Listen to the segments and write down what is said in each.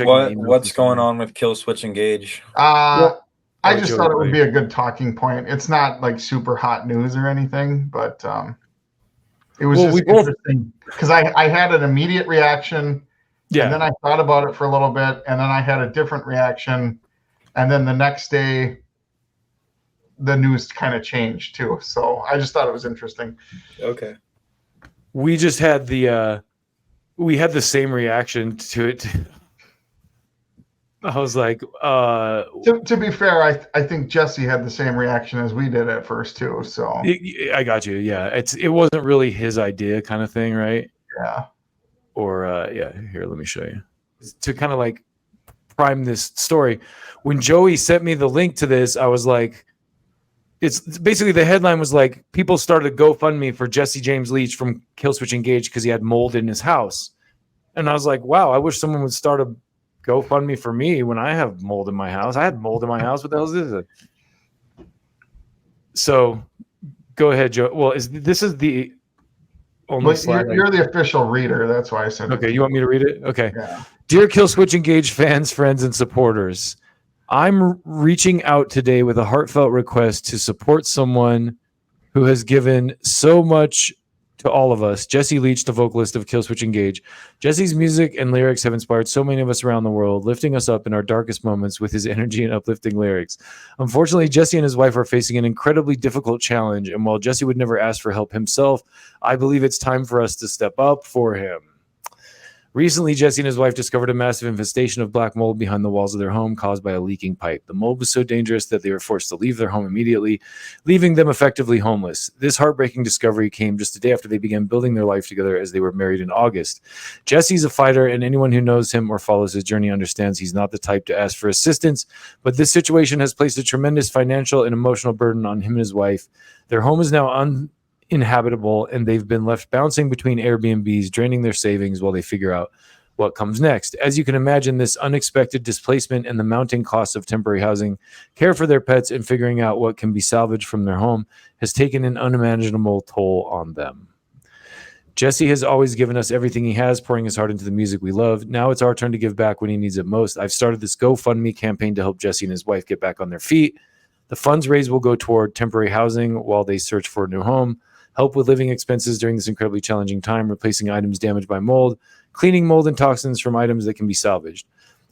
check my email. What's going on with Killswitch Engage? I just thought it would be a good talking point. It's not like super hot news or anything, but it was just interesting because I had an immediate reaction, and then I thought about it for a little bit, and then I had a different reaction, and then the next day the news kind of changed too. So I just thought it was interesting. Okay. We just had the same reaction to it. I was like, to be fair, I think Jesse had the same reaction as we did at first too. So I got you. Yeah. It wasn't really his idea kind of thing. Right. Yeah. Or here, let me show you to kind of like prime this story. When Joey sent me the link to this, I was like, it's basically the headline was like, people started GoFundMe for Jesse James Leach from Killswitch Engage because he had mold in his house. And I was like, wow, I wish someone would start a GoFundMe for me when I have mold in my house. I had mold in my house. What the hell is this? So go ahead, Joe. Well, this is the only slide. You're the official reader. That's why I said okay, you want me to read it? Okay. Yeah. Dear Killswitch Engage fans, friends, and supporters, I'm reaching out today with a heartfelt request to support someone who has given so much to all of us. Jesse Leach, the vocalist of Killswitch Engage. Jesse's music and lyrics have inspired so many of us around the world, lifting us up in our darkest moments with his energy and uplifting lyrics. Unfortunately, Jesse and his wife are facing an incredibly difficult challenge, and while Jesse would never ask for help himself, I believe it's time for us to step up for him. Recently, Jesse and his wife discovered a massive infestation of black mold behind the walls of their home caused by a leaking pipe. The mold was so dangerous that they were forced to leave their home immediately, leaving them effectively homeless. This heartbreaking discovery came just a day after they began building their life together as they were married in August. Jesse's a fighter, and anyone who knows him or follows his journey understands he's not the type to ask for assistance, but this situation has placed a tremendous financial and emotional burden on him and his wife. Their home is now uninhabitable, and they've been left bouncing between Airbnbs, draining their savings while they figure out what comes next. As you can imagine, this unexpected displacement and the mounting costs of temporary housing, care for their pets, and figuring out what can be salvaged from their home has taken an unimaginable toll on them. Jesse has always given us everything he has, pouring his heart into the music we love. Now it's our turn to give back when he needs it most. I've started this GoFundMe campaign to help Jesse and his wife get back on their feet. The funds raised will go toward temporary housing while they search for a new home, help with living expenses during this incredibly challenging time, replacing items damaged by mold, cleaning mold and toxins from items that can be salvaged.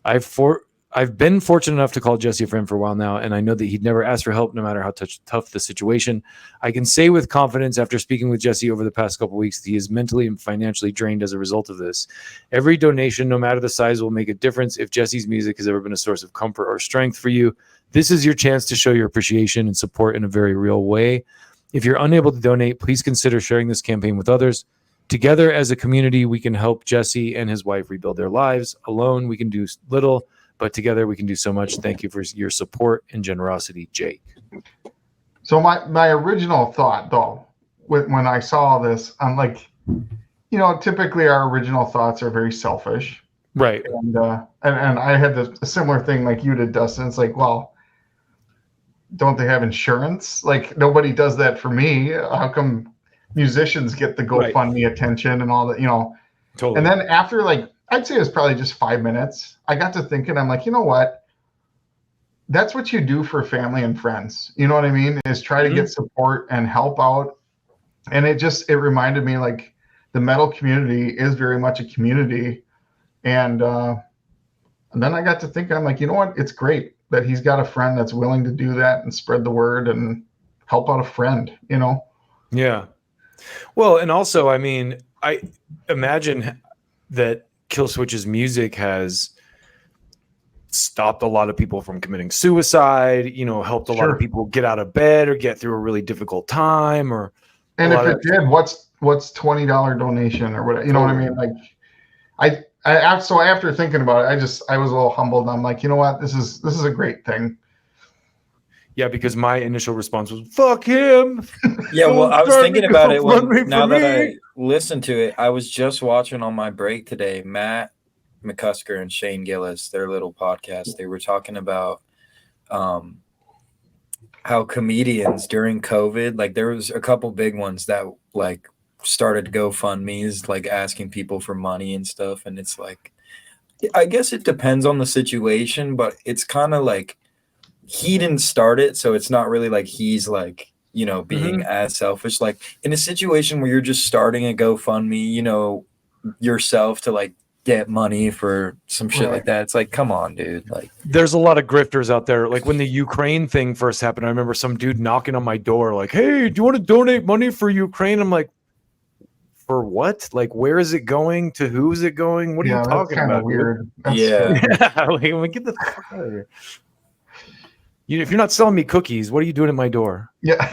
I've been fortunate enough to call Jesse a friend for a while now, and I know that he'd never ask for help no matter how tough the situation. I can say with confidence after speaking with Jesse over the past couple of weeks that he is mentally and financially drained as a result of this. Every donation, no matter the size, will make a difference. If Jesse's music has ever been a source of comfort or strength for you, this is your chance to show your appreciation and support in a very real way. If you're unable to donate, please consider sharing this campaign with others. Together as a community, we can help Jesse and his wife rebuild their lives. Alone, we can do little, but together we can do so much. Thank you for your support and generosity, Jake. So my original thought, though, when I saw this, I'm like, typically our original thoughts are very selfish. Right. And I had a similar thing like you did, Dustin. It's like, well, don't they have insurance? Like, nobody does that for me. How come musicians get the GoFundMe attention and all that, Totally. And then after, like, I'd say it was probably just 5 minutes, I got to thinking, I'm like, you know what? That's what you do for family and friends. You know what I mean? Is try to get support and help out. And it reminded me, like, the metal community is very much a community. And then I got to think, I'm like, you know what? It's great that he's got a friend that's willing to do that and spread the word and help out a friend, Yeah. Well, and also, I mean, I imagine that Killswitch's music has stopped a lot of people from committing suicide, helped a lot of people get out of bed or get through a really difficult time. And if it did, what's $20 donation or whatever, you know what I mean? Like, so after thinking about it, I was a little humbled. I'm like, you know what? This is a great thing. Yeah, because my initial response was, fuck him. Yeah, well, I was thinking about it now that I listened to it. I was just watching on my break today, Matt McCusker and Shane Gillis, their little podcast. They were talking about how comedians during COVID, like there was a couple big ones that like started GoFundMe's, like asking people for money and stuff. And it's like, I guess it depends on the situation, but it's kind of like he didn't start it, so it's not really like he's like, you know, being as selfish. Like in a situation where you're just starting a GoFundMe, you know, yourself to like get money for some shit like that. It's like, come on, dude. Like, there's a lot of grifters out there. Like when the Ukraine thing first happened, I remember some dude knocking on my door like, hey, do you want to donate money for Ukraine? I'm like, for what? Like, where is it going? To who is it going? What are you talking about? Weird. Like, get the fuck out of here. If you're not selling me cookies, what are you doing at my door? Yeah.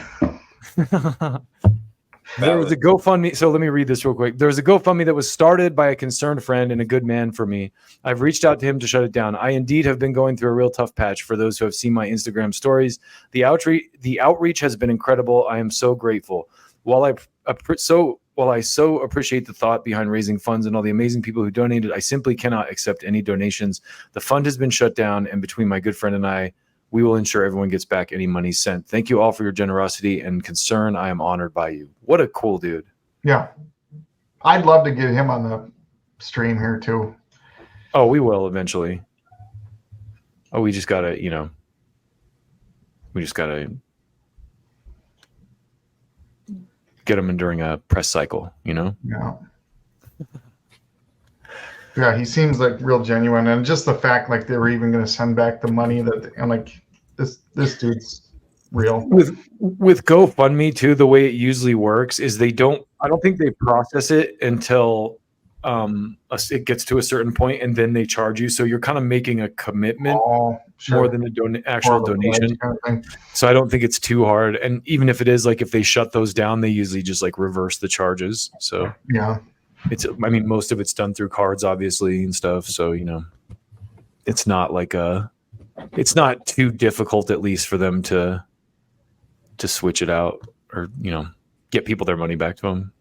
There was a GoFundMe. So let me read this real quick. There was a GoFundMe that was started by a concerned friend and a good man for me. I've reached out to him to shut it down. I indeed have been going through a real tough patch. For those who have seen my Instagram stories, the outreach has been incredible. I am so grateful. While I so appreciate the thought behind raising funds and all the amazing people who donated, I simply cannot accept any donations. The fund has been shut down, and between my good friend and I, we will ensure everyone gets back any money sent. Thank you all for your generosity and concern. I am honored by you. What a cool dude. Yeah. I'd love to get him on the stream here too. Oh, we will eventually. Oh, we just gotta, get him in during a press cycle, Yeah. Yeah, he seems like real genuine, and just the fact like they were even going to send back the money that, and like this dude's real. With GoFundMe too, the way it usually works is I don't think they process it until it gets to a certain point, and then they charge you. So you're kind of making a commitment more than actual donation. Kind of so I don't think it's too hard. And even if it is, like if they shut those down, they usually just like reverse the charges. So yeah. Most of it's done through cards, obviously, and stuff. So, it's not it's not too difficult, at least for them to switch it out or, get people their money back to them.